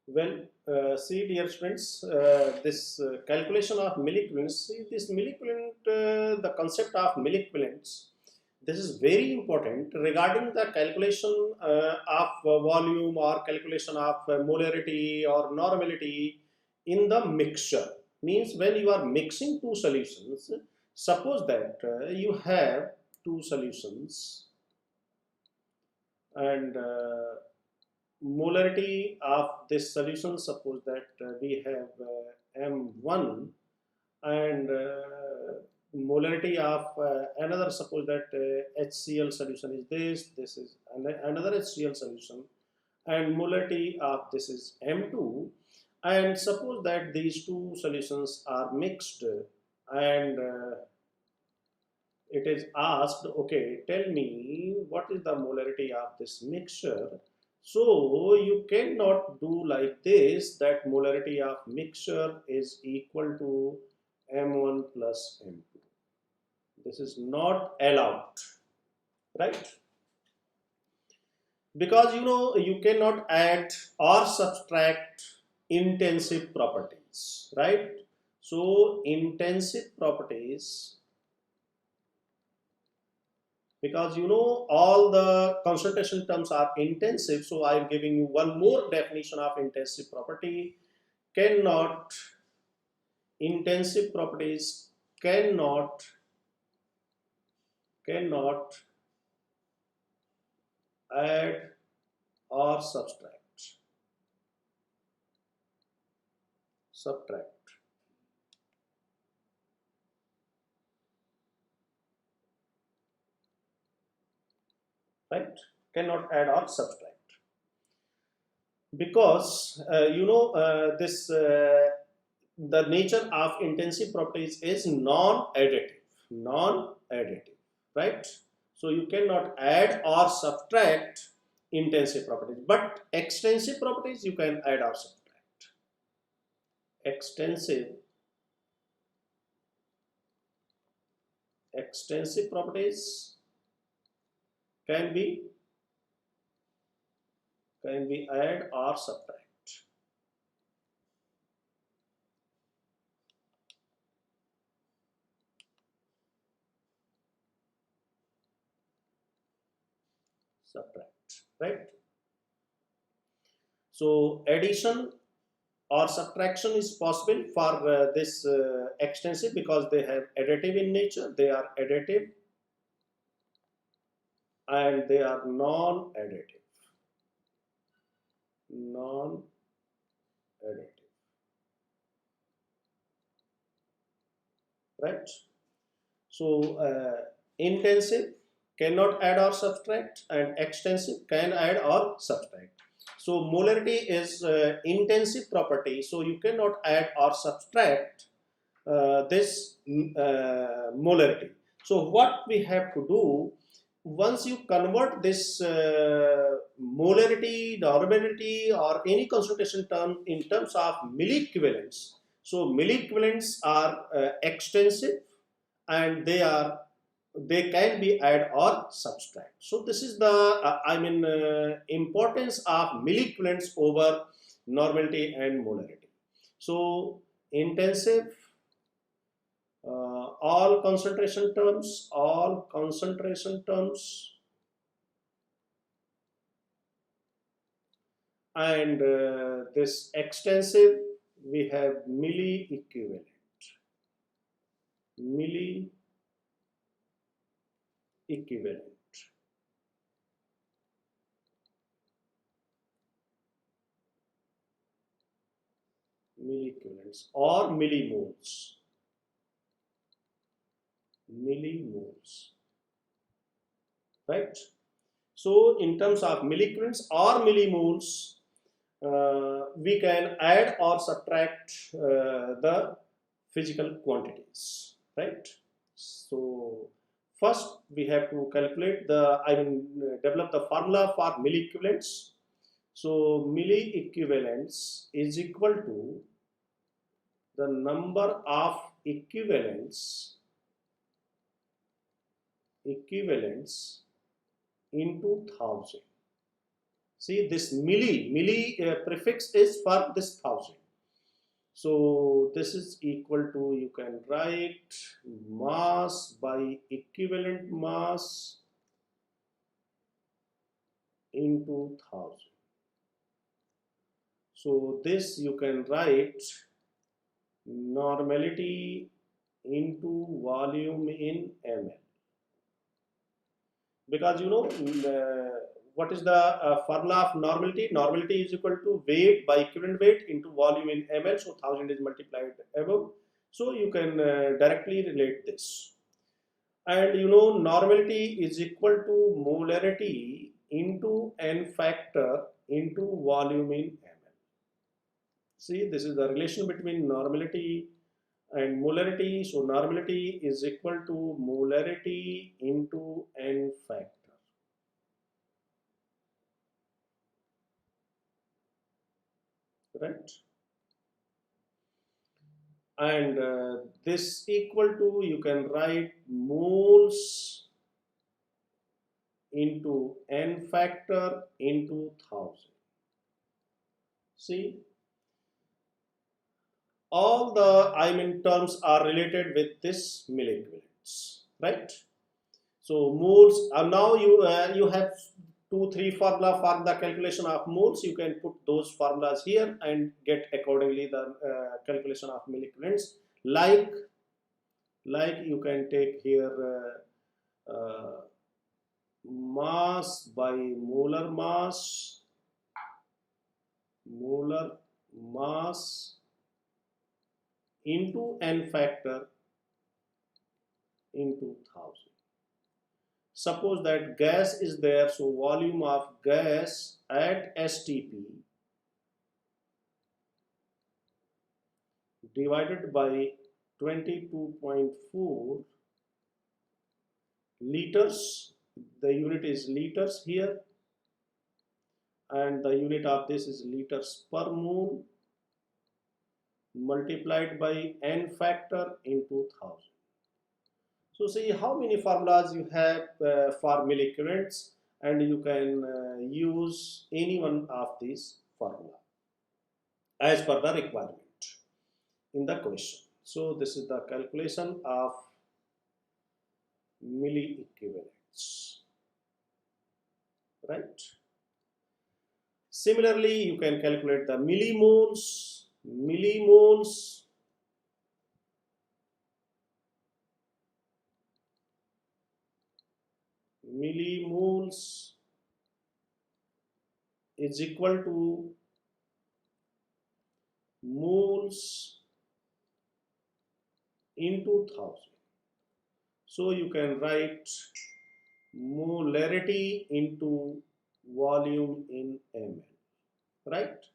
Well, see, dear friends, this calculation of milliequivalents, see, this milliequivalent, the concept of milliequivalents, this is very important regarding the calculation of volume or calculation of molarity or normality in the mixture. Means when you are mixing two solutions, suppose that you have two solutions and molarity of this solution, suppose that we have M1 and molarity of another, suppose that HCl solution is this is another HCl solution, and molarity of this is M2, and suppose that these two solutions are mixed and it is asked, okay, tell me what is the molarity of this mixture. So you cannot do like this, that molarity of mixture is equal to M1 plus M2. This is not allowed, right? Because you cannot add or subtract intensive properties, right? So intensive properties, because all the concentration terms are intensive, so I'm giving you one more definition of intensive property. Cannot Intensive properties cannot add or subtract, right? Cannot add or subtract, because this the nature of intensive properties is non-additive, right? So you cannot add or subtract intensive properties, but extensive properties you can add or subtract. Extensive properties can be add or subtract, right? So addition or subtraction is possible for this extensive, because they have additive in nature, they are additive and they are non-additive, right? So intensive cannot add or subtract, and extensive can add or subtract. So molarity is intensive property, so you cannot add or subtract this molarity. So what we have to do, once you convert this molarity, normality, or any concentration term in terms of milliequivalents, so milliequivalents are extensive and they can be add or subtract. So this is the importance of milliequivalents over normality and molarity. So intensive, all concentration terms, and this extensive, we have milli equivalent, milliequivalents or millimoles, right? So in terms of milliequivalents or millimoles, we can add or subtract the physical quantities, right? So first we have to calculate develop the formula for milliequivalents. So milliequivalents is equal to the number of equivalents into 1000. See, this milli prefix is for this 1000. So this is equal to, you can write mass by equivalent mass into 1000. So this you can write normality into volume in ml, because what is the formula of normality? Normality is equal to weight by equivalent weight into volume in ml. So 1000 is multiplied above. So you can directly relate this. And normality is equal to molarity into n factor into volume in ml. See, this is the relation between normality and molarity. So normality is equal to molarity into n factor, right? And this equal to, you can write moles into n factor into 1000. See, all the terms are related with this milliequivalents, right? So moles, now you have 2-3 formula for the calculation of moles. You can put those formulas here and get accordingly the calculation of milliequivalents. Like you can take here mass by molar mass into n factor into 1000. Suppose that gas is there, so volume of gas at STP divided by 22.4 liters. The unit is liters here, and the unit of this is liters per mole multiplied by n factor into 1000. So see how many formulas you have for milliequivalents, and you can use any one of these formula as per the requirement in the question. So this is the calculation of milliequivalents, right? Similarly, you can calculate the millimoles. Millimoles is equal to moles into 1000. So you can write molarity into volume in ml, right?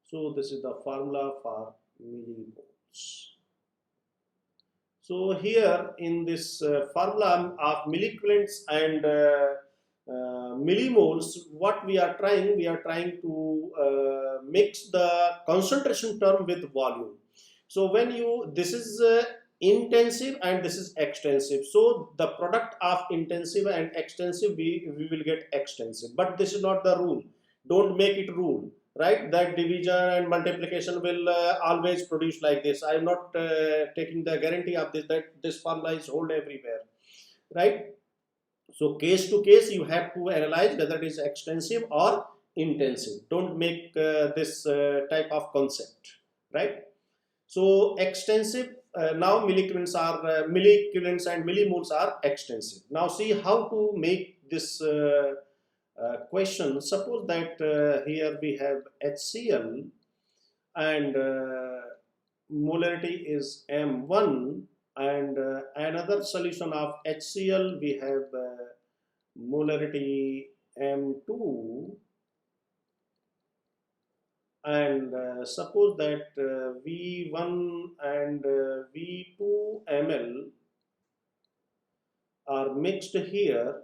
So this is the formula for millimoles. So here in this formula of milliequivalents and millimoles, what we are trying to mix the concentration term with volume. So when this is intensive and this is extensive, so the product of intensive and extensive, we will get extensive, but this is not the rule. Don't make it rule, right? That division and multiplication will always produce like this. I am not taking the guarantee of this, that this formula is hold everywhere, right? So case to case you have to analyze whether it is extensive or intensive. Don't make this type of concept, right? So extensive, now milliequivalents and millimoles are extensive. Now see how to make this question. Suppose that here we have HCl and molarity is M1, and another solution of HCl we have molarity M2, and suppose that V1 and V2 ml are mixed here,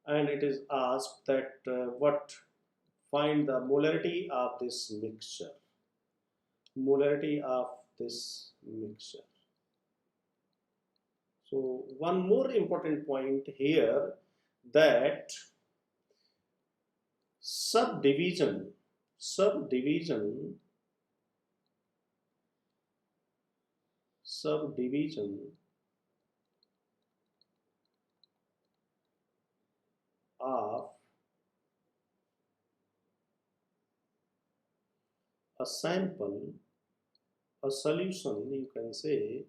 and it is asked that find the molarity of this mixture. So one more important point here, that subdivision of a sample, a solution, you can say,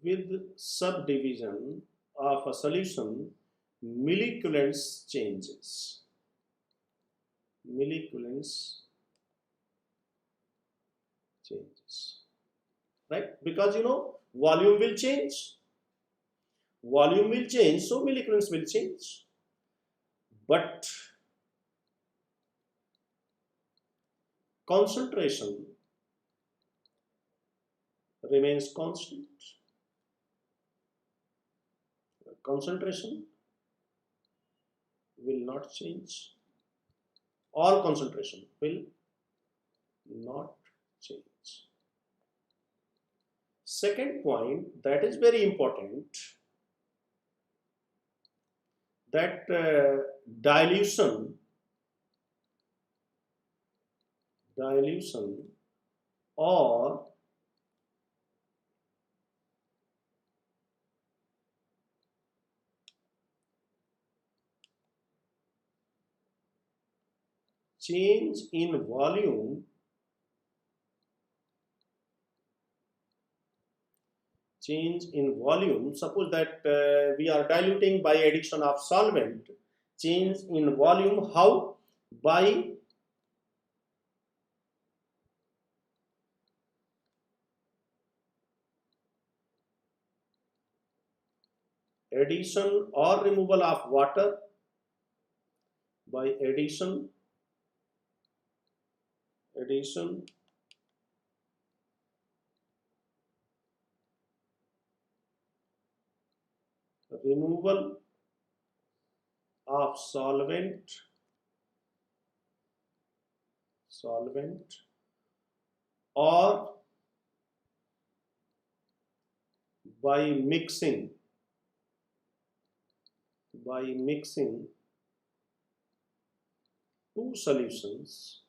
with subdivision of a solution, molecules changes. Right? Because volume will change. So molecules will change. But concentration remains constant. Concentration will not change, or concentration will not change. Second point that is very important, that dilution or change in volume suppose that we are diluting by addition of solvent. Change in volume, how? By addition or removal of water, by addition removal of solvent or by mixing two solutions.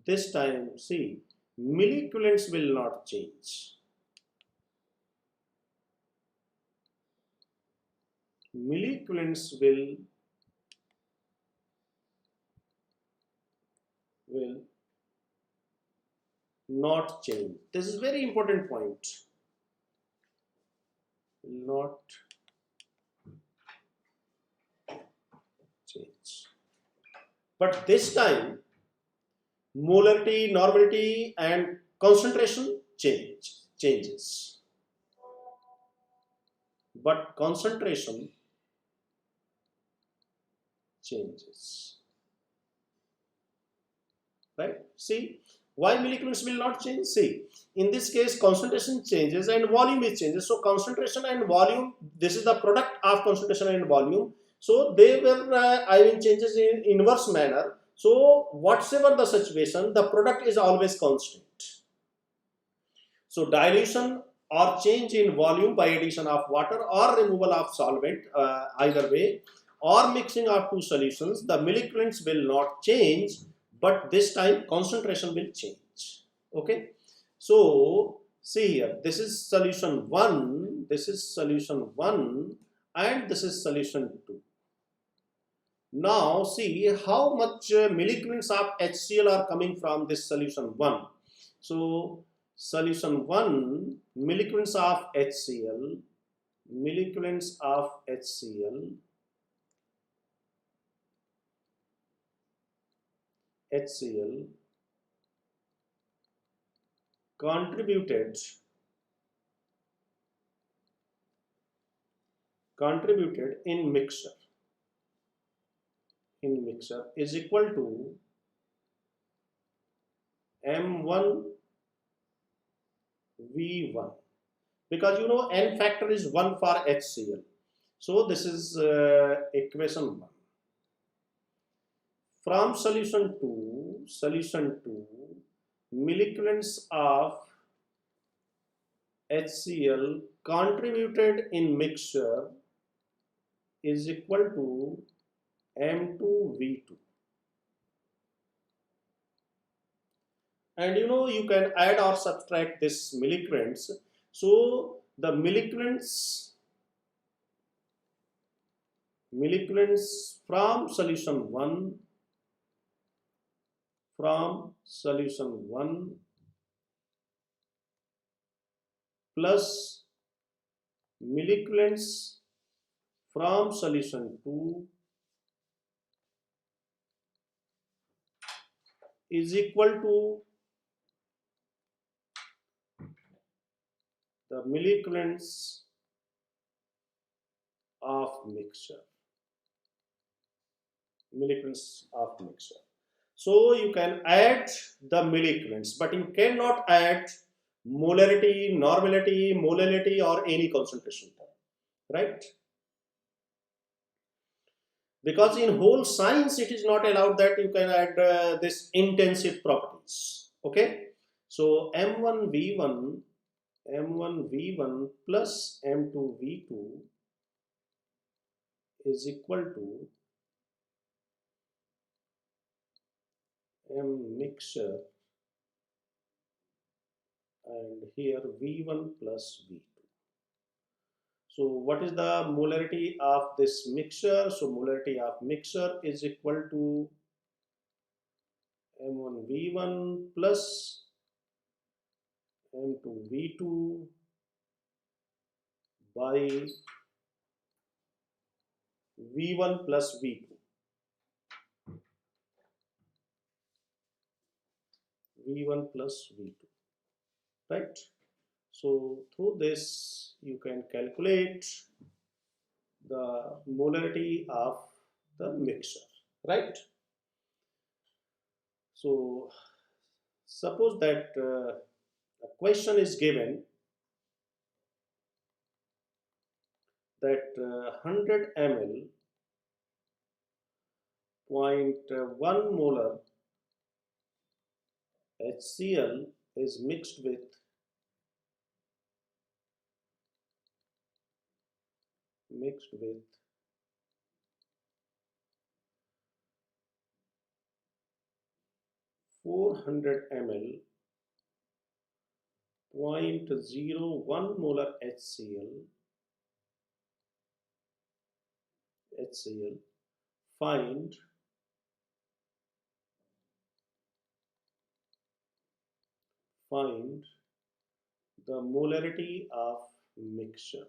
This time, see, molecules will not change. Molecules will not change. This is very important point. Will not change. But this time, molarity, normality, and concentration changes. But concentration changes. Right? See, why molecules will not change? See, in this case, concentration changes and volume is changes. So concentration and volume, this is the product of concentration and volume. So they were ion changes in inverse manner. So whatsoever the situation, the product is always constant. So dilution or change in volume by addition of water or removal of solvent, either way, or mixing of two solutions, the molecules will not change, but this time concentration will change. Okay, so see here, this is solution 1, and this is solution 2. Now see how much molecules of HCl are coming from this solution 1. So solution 1, molecules of HCl contributed in mixture is equal to M1 V1, because N factor is 1 for HCl. So this is equation 1. from solution 2 molecules of HCl contributed in mixture is equal to M2V2. And you can add or subtract this milligrams. So the milligrams from solution 1 plus milligrams from solution 2 is equal to the milligrams of mixture. So you can add the milligrams, but you cannot add molarity, normality, molality, or any concentration term, right? Because in whole science it is not allowed that you can add this intensive properties. Okay, so M1V1 plus M2V2 is equal to M mixture, and here V1 plus V2. So what is the molarity of this mixture? So molarity of mixture is equal to M1V1 plus M2V2 by V1 plus V2. V1 plus V2, right? So through this you can calculate the molarity of the mixture, right? So suppose that a question is given that 100 ml 0.1 molar HCl is mixed with 400 ml 0.01 molar HCl. Find the molarity of mixture.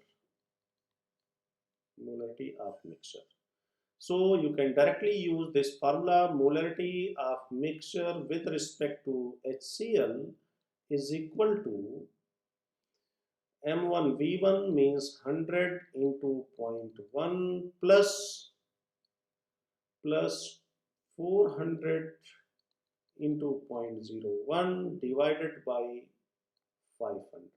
So you can directly use this formula. Molarity of mixture with respect to HCl is equal to M1V1 means 100 into 0.1 plus 400 into 0.01 divided by 500.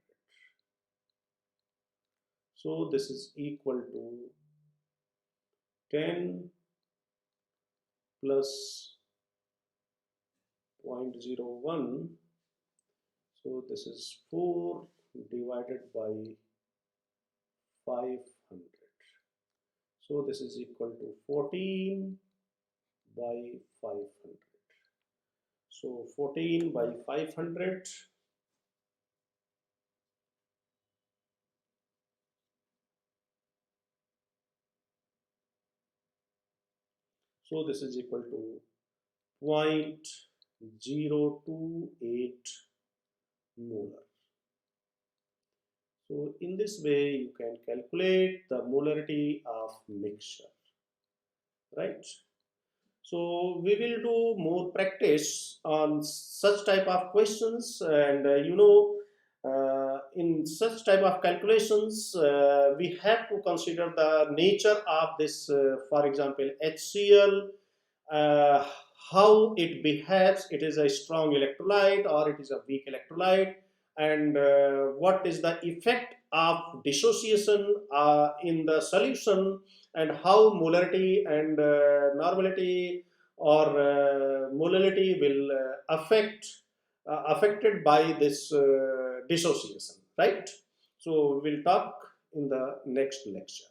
So this is equal to 10 plus 0.01. So this is 4 divided by 500. So this is equal to 14 by 500. So 14 by 500. So this is equal to 0.028 molar. So in this way you can calculate the molarity of mixture, right? So we will do more practice on such type of questions, and in such type of calculations we have to consider the nature of this, for example HCl, uh, how it behaves, it is a strong electrolyte or it is a weak electrolyte, and what is the effect of dissociation in the solution, and how molarity and normality or molality will affected by this dissociation, right? So we'll talk in the next lecture.